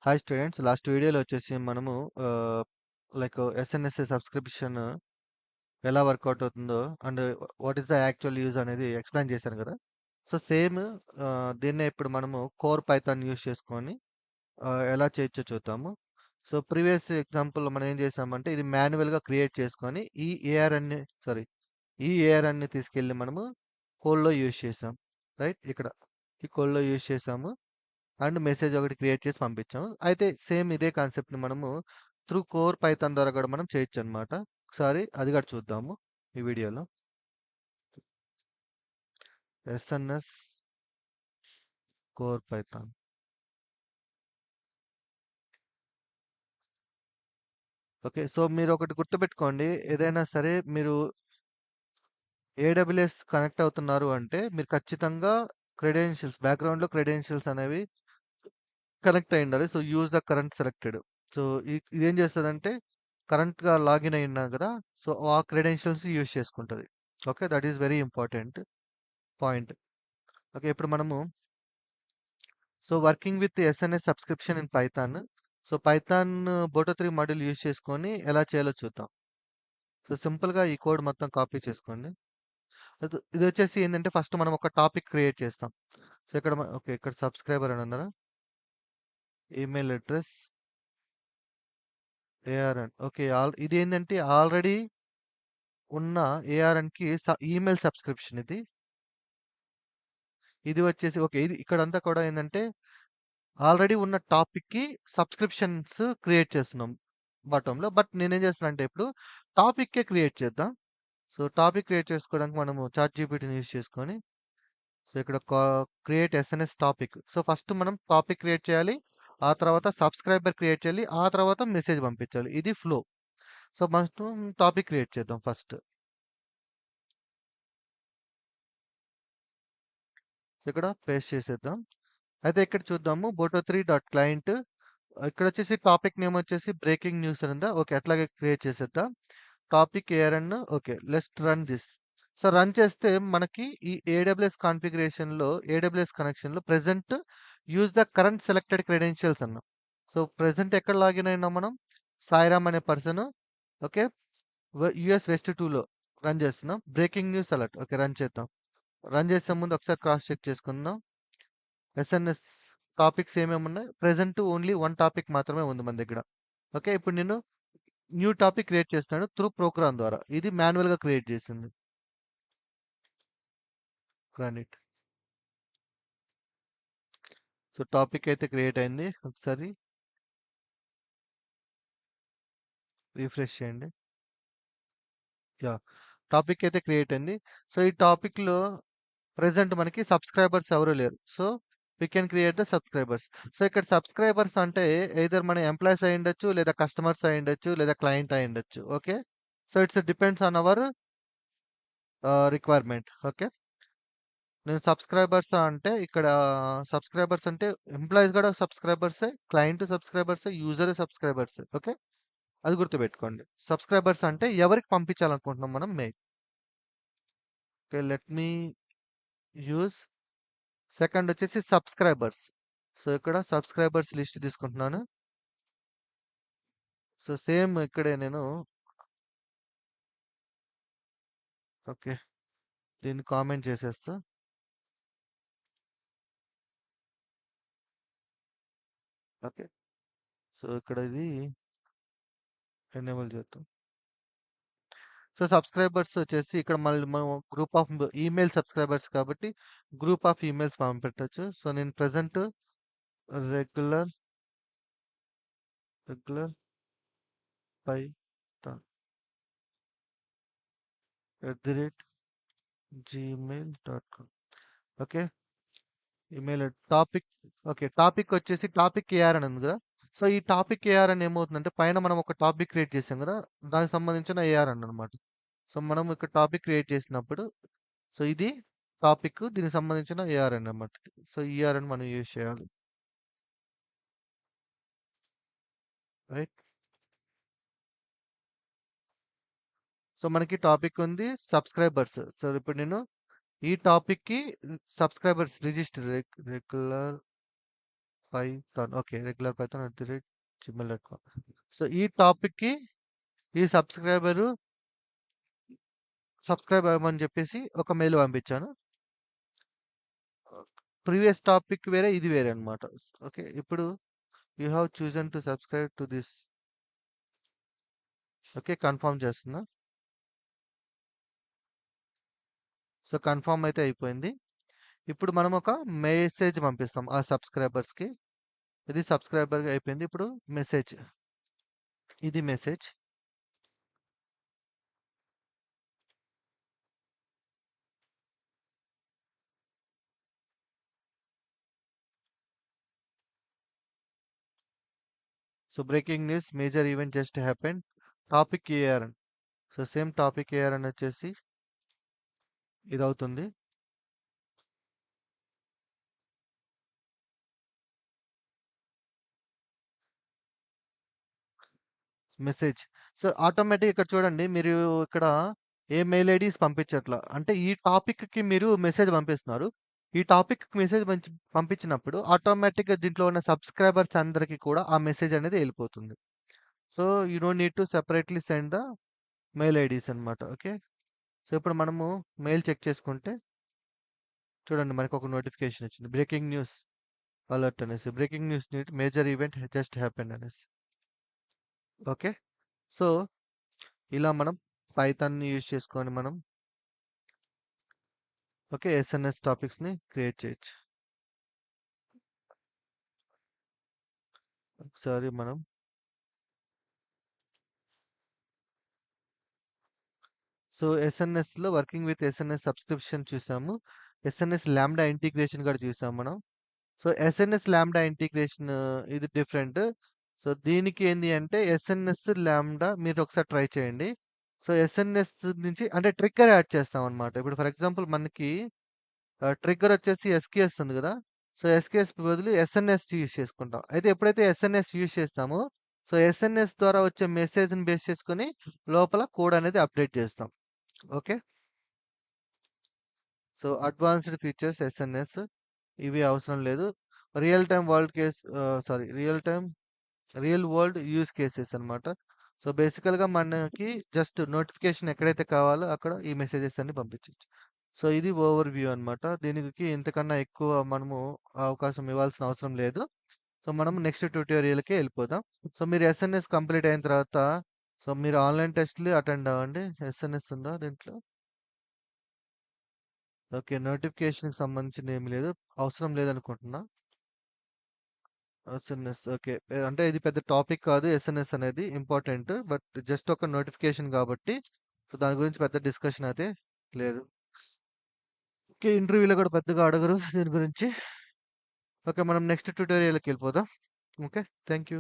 Hi students, last వీడియోలో వచ్చేసి మనము ఎస్ఎన్ఎస్ సబ్స్క్రిప్షన్ ఎలా వర్కౌట్ అవుతుందో and what is the actual use అనేది ఎక్స్ప్లెయిన్ చేశాను కదా. సో సేమ్ దీన్నే ఇప్పుడు మనము కోర్ పైథాన్ యూజ్ చేసుకొని ఎలా చేయొచ్చో చూద్దాము. సో ప్రీవియస్ ఎగ్జాంపుల్లో మనం ఏం చేసామంటే ఇది మాన్యువల్గా క్రియేట్ చేసుకొని ఈ ఏఆర్ఎన్ని తీసుకెళ్ళి మనము కోడ్లో యూజ్ చేసాం. రైట్, ఇక్కడ ఈ కోడ్లో యూజ్ చేసాము అండ్ మెసేజ్ ఒకటి క్రియేట్ చేసి పంపించాం. అయితే సేమ్ ఇదే కాన్సెప్ట్‌ని మనము త్రూ కోర్ పైథాన్ ద్వారా కూడా మనం చేయొచ్చనమాట. ఒకసారి అది కూడా చూద్దాము ఈ వీడియోలో. SNS core Python. Okay. So మీరు ఒకటి గుర్తుపెట్టుకోండి. ఏదైనా సరే మీరు ఏడబ్ల్యూఎస్ కనెక్ట్ అవుతున్నారు అంటే మీరు ఖచ్చితంగా బ్యాక్‌గ్రౌండ్‌లో క్రెడెన్షియల్స్ అనేవి కనెక్ట్ అయ్యి ఉండాలి. So use the current selected. So ఇదేం చేస్తదంటే కరెంట్‌గా లాగిన్ అయి ఉన్నాం కదా. సో ఆ క్రెడెన్షియల్స్ యూజ్ చేసుకుంటది. Okay. That is very important point. Okay. ఇప్పుడు మనము working with SNS subscription in Python. So Python Boto 3 module use చేసుకొని ఎలా చేయాలో చూద్దాం. సో సింపుల్‌గా ఈ కోడ్ మొత్తం కాపీ చేసుకోండి. ఇదొచ్చేసి ఏందంటే ఫస్ట్ మనం ఒక టాపిక్ క్రియేట్ చేస్తాం. సో ఇక్కడ ఓకే. ఇక్కడ సబ్స్క్రైబర్ అని అన్నారా? Email address ARN. ఓకే. ఇదేంటంటే ఆల్రెడీ ఉన్న ఏఆర్ఎన్‌కి ఈమెయిల్ సబ్స్క్రిప్షన్ ఇది. ఇది వచ్చేసి ఓకే. ఇది ఇక్కడంతా కూడా ఏందంటే ఆల్రెడీ ఉన్న టాపిక్‌కి సబ్స్క్రిప్షన్స్ క్రియేట్ చేస్తున్నాం బాటమ్‌లో. బట్ నేనేం చేస్తున్నా అంటే ఇప్పుడు టాపిక్కే క్రియేట్ చేద్దాం. సో టాపిక్ క్రియేట్ చేసుకోవడానికి మనము చాట్‌జీపీటీని యూజ్ చేసుకొని సో ఇక్కడ create SNS topic. So first మనం టాపిక్ క్రియేట్ చేయాలి. ఆ తర్వాత సబ్స్క్రైబర్ క్రియేట్ చేయాలి. ఆ తర్వాత మెసేజ్ పంపించాలి. ఇది ఫ్లో. సో మనం టాపిక్ క్రియేట్ చేద్దాం ఫస్ట్. సో ఇక్కడ పేస్ట్ చేసేద్దాం. అయితే ఇక్కడ చూద్దాము బోటో 3 డాట్ క్లయింట్. ఇక్కడ వచ్చేసి టాపిక్ నేమ్ వచ్చేసి బ్రేకింగ్ న్యూస్ అని ఉందా. ఓకే. అట్లాగే క్రియేట్ చేసేద్దాం. Topic ARN. Okay. Let's run this. So run చేస్తే మనకి ఈ ఏడబ్ల్యూఎస్ కనెక్షన్‌లో present use the current selected credentials అన్నాం. సో ప్రెజెంట్ ఎక్కడ లాగిన్ అయినాం మనం? సాయిరామ్ అనే పర్సన్. ఓకే. యూఎస్ వెస్ట్ 2లో రన్ చేస్తున్నాం. Breaking news alert. Okay. Run చేద్దాం. రన్ చేసే ముందు ఒకసారి క్రాస్ చెక్ చేసుకుందాం. ఎస్ఎన్ఎస్ టాపిక్స్ ఏమేమి ఉన్నాయి? ప్రెజెంట్ ఓన్లీ 1 టాపిక్ మాత్రమే ఉంది మన దగ్గర. ఓకే. ఇప్పుడు నేను న్యూ టాపిక్ క్రియేట్ చేస్తున్నాను త్రూ ప్రోగ్రామ్ ద్వారా. ఇది మాన్యువల్‌గా క్రియేట్ చేసింది. Run it. సో టాపిక్ అయితే క్రియేట్ అయింది. ఒకసారి రిఫ్రెష్ చేయండి. యాహ్! టాపిక్ అయితే క్రియేట్ అయింది. సో ఈ టాపిక్‌లో ప్రెజెంట్ మనకి సబ్స్క్రైబర్స్ ఎవరు లేరు. So we can create the subscribers. So ఇక్కడ సబ్స్క్రైబర్స్ అంటే ఎయిదర్ మన ఎంప్లాయీస్ అయ్యుండొచ్చు, లేదా కస్టమర్స్ అయ్యుండొచ్చు, లేదా క్లయింట్ అయ్యుండొచ్చు. Okay. So it's depends on our requirement. Okay. నేను సబ్స్క్రైబర్స్ అంటే ఇక్కడ సబ్స్క్రైబర్స్ అంటే ఎంప్లాయీస్ కూడా సబ్స్క్రైబర్సే, క్లయింట్ సబ్స్క్రైబర్సే, యూజర్ సబ్స్క్రైబర్సే. ఓకే. అది గుర్తుపెట్టుకోండి. సబ్స్క్రైబర్స్ అంటే ఎవరికి పంపించాలనుకుంటున్నాం మనం mail. Okay. Let me use second వచ్చేసి సబ్స్క్రైబర్స్. సో ఇక్కడ సబ్స్క్రైబర్స్ లిస్ట్ తీసుకుంటున్నాను. సో సేమ్ ఇక్కడే నేను ఓకే. దీన్ని కామెంట్ చేసేస్తా. ఓకే. సో ఇక్కడ ఇది ఎనేబుల్ చేద్దాం. సో సబ్స్క్రైబర్స్ వచ్చేసి ఇక్కడ మళ్ళీ మనం గ్రూప్ ఆఫ్ ఈమెయిల్ సబ్స్క్రైబర్స్ కాబట్టి గ్రూప్ ఆఫ్ ఈమెయిల్స్ పంపెట్టొచ్చు. సో నేను present regular regular Python @gmail.com. Okay. Email topic. Okay. Topic వచ్చేసి టాపిక్ ఏఆర్ అని ఉంది కదా. సో ఈ టాపిక్ ఏఆర్ అని ఏమవుతుందంటే పైన మనం ఒక టాపిక్ క్రియేట్ చేసాం కదా. దానికి సంబంధించిన ఏఆర్ అన్నమాట. సో మనం ఇక్కడ టాపిక్ క్రియేట్ చేసినప్పుడు సో ఇది టాపిక్, దీనికి సంబంధించిన ఏఆర్ అన్నమాట. సో ఈఆర్ అని మనం యూజ్ చేయాలి. రైట్. సో మనకి టాపిక్ ఉంది సబ్స్క్రైబర్స్. సో ఇప్పుడు నేను ఈ టాపిక్‌కి subscribers register regular Python. Okay. Regular Python @gmail.com. So ఈ టాపిక్‌కి ఈ సబ్స్క్రైబ్ అవ్వమని చెప్పేసి ఒక మెయిల్ పంపించాను. ప్రీవియస్ టాపిక్ వేరే, ఇది వేరే అన్నమాట. ఓకే. ఇప్పుడు you have chosen to subscribe to this. Okay. Confirm చేస్తున్నా. సో కన్ఫర్మ్ అయితే అయిపోయింది. ఇప్పుడు మనం ఒక మెసేజ్ పంపిస్తాం ఆ సబ్స్క్రైబర్స్‌కి. ఇది సబ్స్క్రైబర్ అయిపోయింది. ఇప్పుడు మెసేజ్. ఇది message. So breaking news, major event just happened. Topic AR. So same topic AR అని వచ్చేసి ఇది అవుతుంది. మెసేజ్. సో ఆటోమేటిక్ ఇక్కడ చూడండి, మీరు ఇక్కడ ఏ మెయిల్ ఐడీస్ పంపించట్లా. అంటే ఈ టాపిక్‌కి మీరు మెసేజ్ పంపిస్తున్నారు. ఈ టాపిక్‌కి మెసేజ్ పంపించినప్పుడు ఆటోమేటిక్‌గా దీంట్లో ఉన్న సబ్స్క్రైబర్స్ అందరికి కూడా ఆ మెసేజ్ అనేది ఎళ్ళిపోతుంది. So you don't need to separately send the mail IDs అన్నమాట. ఓకే. సో ఇప్పుడు మనము మెయిల్ చెక్ చేసుకుంటే చూడండి, మనకు ఒక నోటిఫికేషన్ వచ్చింది. బ్రేకింగ్ న్యూస్ అలర్ట్ అనేసి. Breaking news major event just happened అనేసి. ఓకే. సో ఇలా మనం పైథాన్‌ని యూజ్ చేసుకొని మనం ఓకే ఎస్ఎన్ఎస్ టాపిక్స్‌ని క్రియేట్ చేయొచ్చు. ఒకసారి మనం సో ఎస్ఎన్ఎస్‌లో వర్కింగ్ విత్ ఎస్ఎన్ఎస్ సబ్స్క్రిప్షన్ చూసాము. ఎస్ఎన్ఎస్ లాంబ్డా ఇంటిగ్రేషన్ కూడా చూసాం మనం. సో ఎస్ఎన్ఎస్ లాంబ్డా ఇంటిగ్రేషన్ ఇది డిఫరెంట్. సో దీనికి ఏంది అంటే ఎస్ఎన్ఎస్ లాంబ్డా మీరు ఒకసారి ట్రై చేయండి. సో ఎస్ఎన్ఎస్ నుంచి అంటే ట్రిగ్గర్ యాడ్ చేస్తాం అన్నమాట. ఇప్పుడు ఫర్ ఎగ్జాంపుల్ మనకి ట్రిగ్గర్ వచ్చేసి ఎస్‌కేఎస్ ఉంది కదా! సో ఎస్‌కేఎస్ బదులు ఎస్ఎన్ఎస్ యూజ్ చేసుకుంటాం. అయితే ఎప్పుడైతే ఎస్ఎన్ఎస్ యూజ్ చేస్తామో సో ఎస్ఎన్ఎస్ ద్వారా వచ్చే మెసేజ్‌ని బేస్ చేసుకొని లోపల కోడ్ అనేది అప్డేట్ చేస్తాం. Okay. So advanced features SNS ఇవి అవసరం లేదు. Real time world case sorry real world use cases అన్నమాట. సో బేసికల్‌గా మనకి జస్ట్ నోటిఫికేషన్ ఎక్కడైతే కావాలో అక్కడ ఈ మెసేజెస్ అన్ని పంపించొచ్చు. సో ఇది ఓవర్ వ్యూ అన్నమాట. దీనికి ఇంతకన్నా ఎక్కువ మనము అవకాశం ఇవ్వాల్సిన అవసరం లేదు. సో మనం నెక్స్ట్ ట్యుటోరియల్‌కి ఎళ్ళిపోదాం. సో మీరు ఎస్ఎన్ఎస్ కంప్లీట్ అయిన తర్వాత సో మీరు ఆన్‌లైన్ టెస్ట్‌లు అటెండ్ అవ్వండి. ఎస్ఎన్ఎస్ ఉందా దీంట్లో? ఓకే. నోటిఫికేషన్‌కి సంబంధించింది ఏమి లేదు. అవసరం లేదనుకుంటున్నా. SNS okay. అంటే ఇది పెద్ద టాపిక్ కాదు ఎస్ఎన్ఎస్ అనేది. ఇంపార్టెంట్. బట్ జస్ట్ ఒక నోటిఫికేషన్ కాబట్టి సో దాని గురించి పెద్ద డిస్కషన్ అయితే లేదు. ఓకే. ఇంటర్వ్యూలో కూడా పెద్దగా అడగరు దీని గురించి. ఓకే. మనం నెక్స్ట్ ట్యుటోరియల్‌కి ఎళ్ళిపోదాం. ఓకే. Thank you.